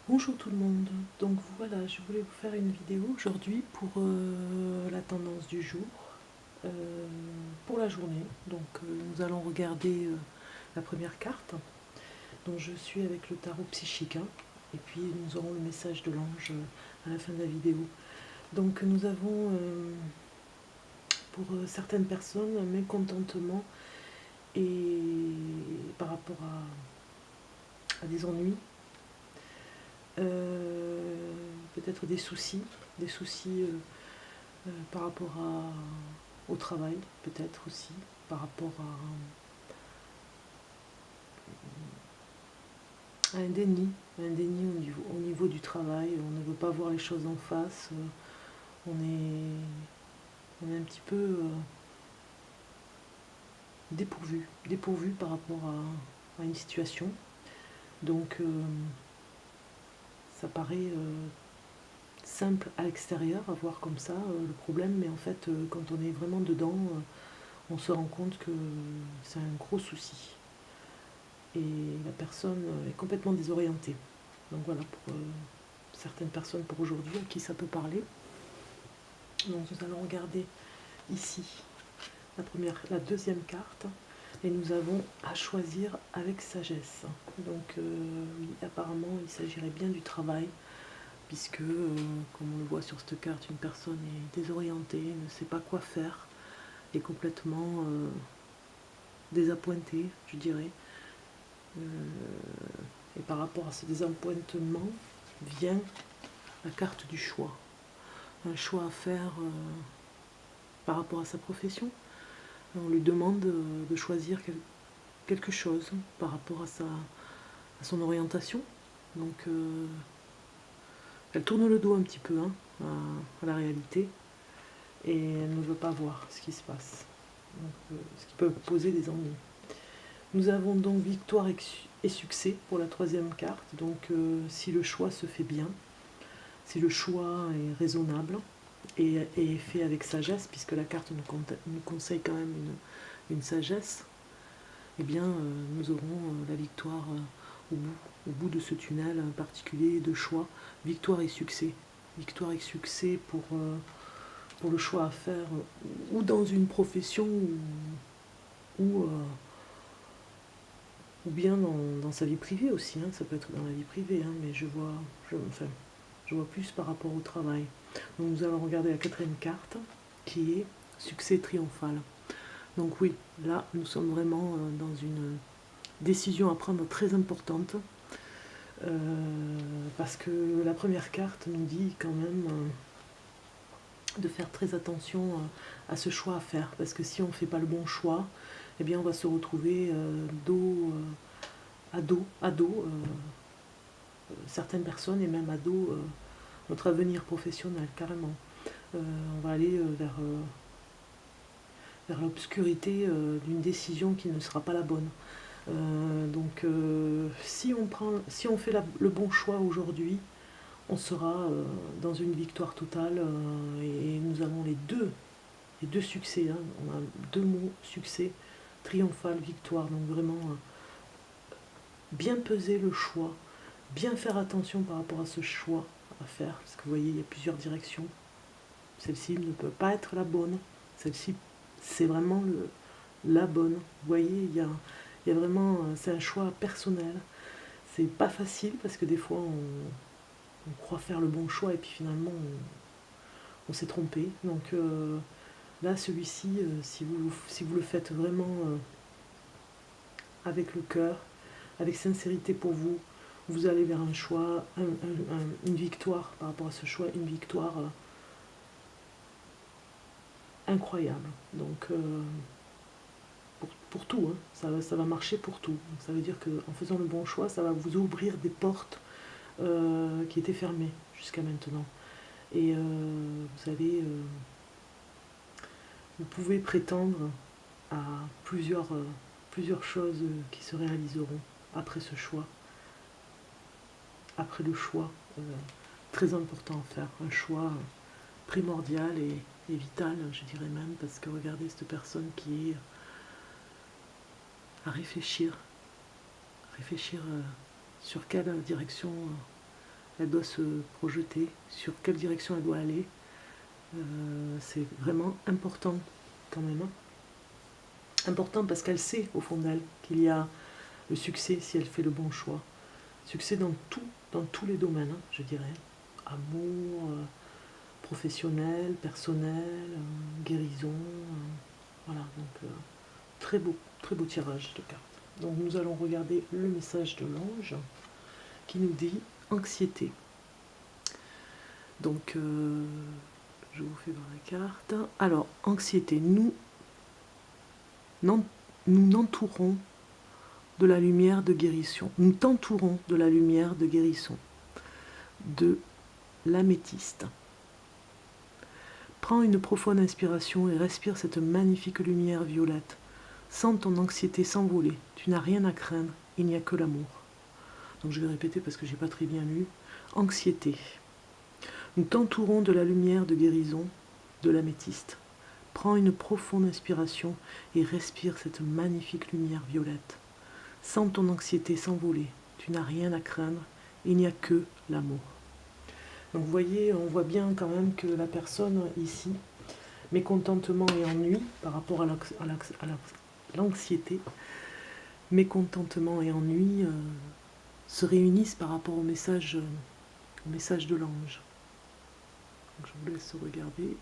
Bonjour tout le monde, donc voilà, je voulais vous faire une vidéo aujourd'hui pour la tendance du jour, pour la journée. Donc nous allons regarder la première carte, dont je suis avec le tarot psychique, hein, et puis nous aurons le message de l'ange à la fin de la vidéo. Donc nous avons pour certaines personnes un mécontentement et par rapport à des ennuis, peut-être des soucis par rapport au travail, peut-être aussi, par rapport à un déni au niveau du travail. On ne veut pas voir les choses en face, on est un petit peu dépourvu par rapport à une situation. Donc ça paraît simple à l'extérieur à voir comme ça le problème, mais en fait quand on est vraiment dedans, on se rend compte que c'est un gros souci et la personne est complètement désorientée. Donc voilà pour certaines personnes pour aujourd'hui à qui ça peut parler. Donc nous allons regarder ici la deuxième carte et nous avons à choisir avec sagesse. Donc oui, apparemment il s'agirait bien du travail puisque comme on le voit sur cette carte, une personne est désorientée, ne sait pas quoi faire, est complètement désappointée, je dirais. Et par rapport à ce désappointement vient la carte du choix. Un choix à faire par rapport à sa profession. On lui demande de choisir quelque chose par rapport à son orientation. Donc elle tourne le dos un petit peu, hein, à la réalité et elle ne veut pas voir ce qui se passe. Donc, ce qui peut poser des ennuis. Nous avons donc victoire et succès pour la troisième carte. Donc si le choix se fait bien, si le choix est raisonnable et est fait avec sagesse, puisque la carte nous conseille quand même une sagesse, eh bien nous aurons la victoire au bout de ce tunnel particulier de choix, victoire et succès. Victoire et succès pour le choix à faire ou dans une profession ou, ou bien dans sa vie privée aussi, hein. Ça peut être dans la vie privée, hein, mais je vois plus par rapport au travail. Donc nous allons regarder la quatrième carte qui est succès triomphal. Donc oui, là nous sommes vraiment dans une décision à prendre très importante parce que la première carte nous dit quand même de faire très attention à ce choix à faire, parce que si on ne fait pas le bon choix, eh bien on va se retrouver dos à dos, certaines personnes et même à dos notre avenir professionnel carrément. On va aller vers l'obscurité d'une décision qui ne sera pas la bonne. Donc si on fait le bon choix aujourd'hui, on sera dans une victoire totale et nous avons les deux succès, hein. On a deux mots, succès, triomphal, victoire. Donc vraiment bien peser le choix, bien faire attention par rapport à ce choix à faire, parce que vous voyez, il y a plusieurs directions. Celle-ci ne peut pas être la bonne, celle-ci c'est vraiment la bonne. Vous voyez, il y a vraiment, c'est un choix personnel. C'est pas facile parce que des fois on croit faire le bon choix et puis finalement on s'est trompé. Donc là, celui-ci, si vous le faites vraiment avec le cœur, avec sincérité pour vous, vous allez vers un choix, une victoire par rapport à ce choix, une victoire incroyable. Donc pour tout, hein, ça va marcher pour tout. Donc, ça veut dire qu'en faisant le bon choix, ça va vous ouvrir des portes qui étaient fermées jusqu'à maintenant. Et vous allez, vous pouvez prétendre à plusieurs choses qui se réaliseront après ce choix, après le choix très important à faire, un choix primordial et vital, je dirais même, parce que regardez cette personne qui est à réfléchir sur quelle direction elle doit se projeter, sur quelle direction elle doit aller. C'est vraiment important quand même. Hein. Important parce qu'elle sait au fond d'elle qu'il y a le succès si elle fait le bon choix. Succès dans tous les domaines, hein, je dirais. Amour, professionnel, personnel, guérison. Voilà, donc très beau tirage de cartes. Donc nous allons regarder le message de l'ange qui nous dit anxiété. Donc je vous fais voir la carte. Alors, anxiété, nous n'entourons de la lumière de guérison. Nous t'entourons de la lumière de guérison. De l'améthyste. Prends une profonde inspiration et respire cette magnifique lumière violette. Sens ton anxiété s'envoler. Tu n'as rien à craindre, il n'y a que l'amour. Donc je vais répéter parce que j'ai pas très bien lu. Anxiété. Nous t'entourons de la lumière de guérison, de l'améthyste. Prends une profonde inspiration et respire cette magnifique lumière violette. Sens ton anxiété s'envoler. Tu n'as rien à craindre, il n'y a que l'amour. Donc vous voyez, on voit bien quand même que la personne ici, mécontentement et ennui par rapport à l'anxiété, mécontentement et ennui se réunissent par rapport au message de l'ange. Je vous laisse regarder.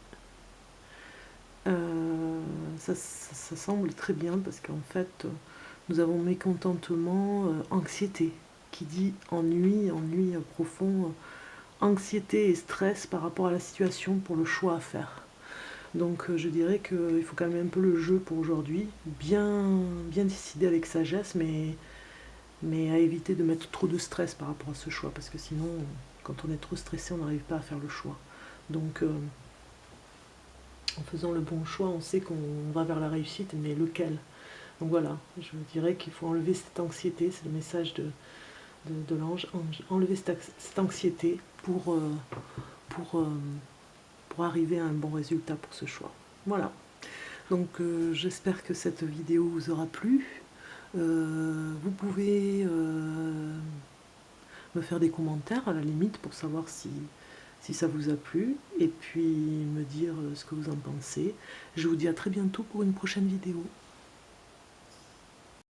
Ça semble très bien parce qu'en fait, nous avons mécontentement, anxiété, qui dit ennui profond, anxiété et stress par rapport à la situation pour le choix à faire. Donc je dirais qu'il faut quand même un peu le jeu pour aujourd'hui, bien décider avec sagesse, mais à éviter de mettre trop de stress par rapport à ce choix, parce que sinon, quand on est trop stressé, on n'arrive pas à faire le choix. Donc en faisant le bon choix, on sait qu'on va vers la réussite, mais lequel? Donc voilà, je dirais qu'il faut enlever cette anxiété, c'est le message de l'ange, enlever cette anxiété pour arriver à un bon résultat pour ce choix. Voilà, donc j'espère que cette vidéo vous aura plu. Vous pouvez me faire des commentaires à la limite pour savoir si ça vous a plu, et puis me dire ce que vous en pensez. Je vous dis à très bientôt pour une prochaine vidéo.